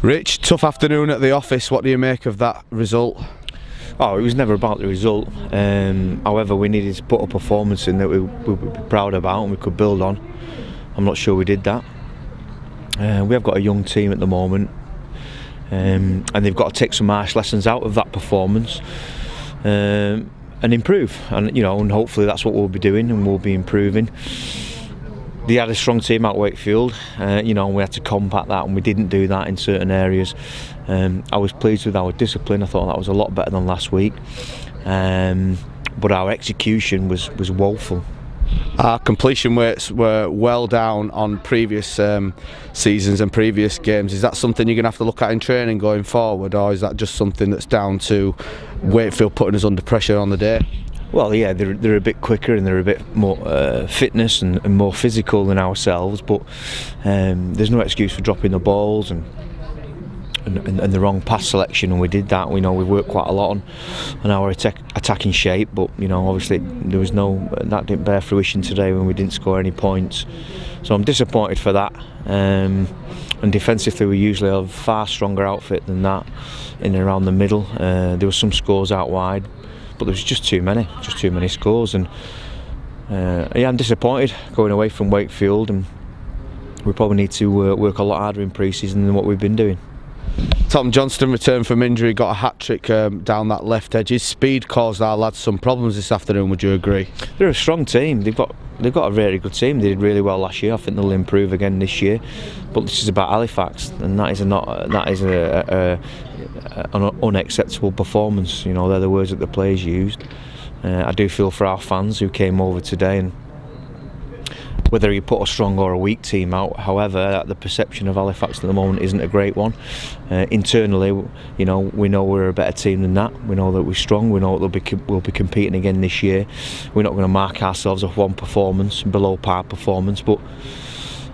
Rich, tough afternoon at the office. What do you make of that result? Oh, it was never about the result. However, we needed to put a performance in that we would be proud about and we could build on. I'm not sure we did that. We have got a young team at the moment, and they've got to take some harsh lessons out of that performance and improve. And hopefully that's what we'll be doing, and we'll be improving. They had a strong team at Wakefield, and we had to combat that, and we didn't do that in certain areas. I was pleased with our discipline. I thought that was a lot better than last week, but our execution was woeful. Our completion rates were well down on previous seasons and previous games. Is that something you're going to have to look at in training going forward, or is that just something that's down to Wakefield putting us under pressure on the day? Well, yeah, they're a bit quicker and they're a bit more fitness and more physical than ourselves, but there's no excuse for dropping the balls and the wrong pass selection, and we did that. We worked quite a lot on our attacking shape, but obviously that didn't bear fruition today when we didn't score any points. So I'm disappointed for that. And defensively, we usually have a far stronger outfit than that in and around the middle. There were some scores out wide, but there was just too many scores, and I'm disappointed going away from Wakefield, and we probably need to work a lot harder in pre-season than what we've been doing. Tom Johnston returned from injury, got a hat-trick down that left edge. His speed caused our lads some problems this afternoon, would you agree? They're a strong team. They've got a very good team. They did really well last year. I think they'll improve again this year. But this is about Halifax, and that is an unacceptable performance. They're the words that the players used. I do feel for our fans who came over today, and whether you put a strong or a weak team out. However, the perception of Halifax at the moment isn't a great one. Internally, we know we're a better team than that. We know that we're strong. We know that we'll be competing again this year. We're not going to mark ourselves off one performance, below par performance, but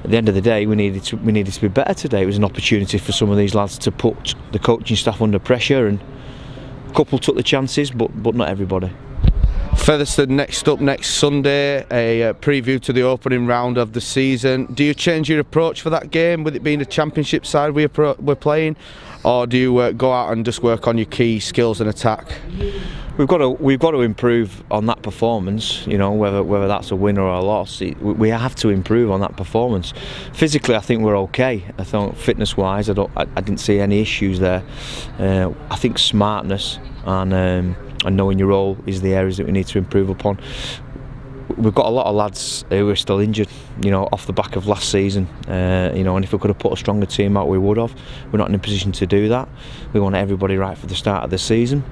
at the end of the day, we needed to be better today. It was an opportunity for some of these lads to put the coaching staff under pressure, and a couple took the chances, but not everybody. Featherstone next up next Sunday, a preview to the opening round of the season. Do you change your approach for that game, with it being a championship side we're playing, or do you go out and just work on your key skills and attack? We've got to improve on that performance. Whether that's a win or a loss, we have to improve on that performance. Physically, I think we're okay. I thought fitness-wise, I didn't see any issues there. I think smartness and knowing your role is the areas that we need to improve upon. We've got a lot of lads who are still injured, off the back of last season, and if we could have put a stronger team out, we would have. We're not in a position to do that. We want everybody right for the start of the season.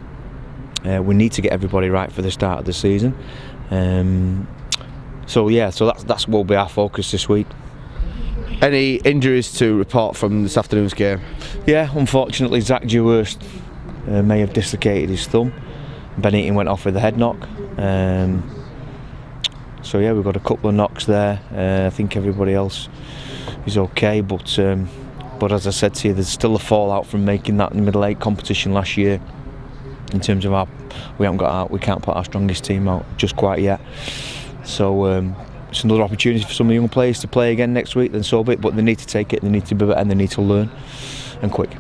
We need to get everybody right for the start of the season. So that will be our focus this week. Any injuries to report from this afternoon's game? Yeah, unfortunately, Zach Dewhurst may have dislocated his thumb. Ben Eaton went off with a head knock. We've got a couple of knocks there. I think everybody else is okay, but as I said to you, there's still a fallout from making that middle eight competition last year. In terms of we can't put our strongest team out just quite yet. So it's another opportunity for some of the young players to play again next week. Then so be it, but they need to take it. They need to be better, and they need to learn, and quick.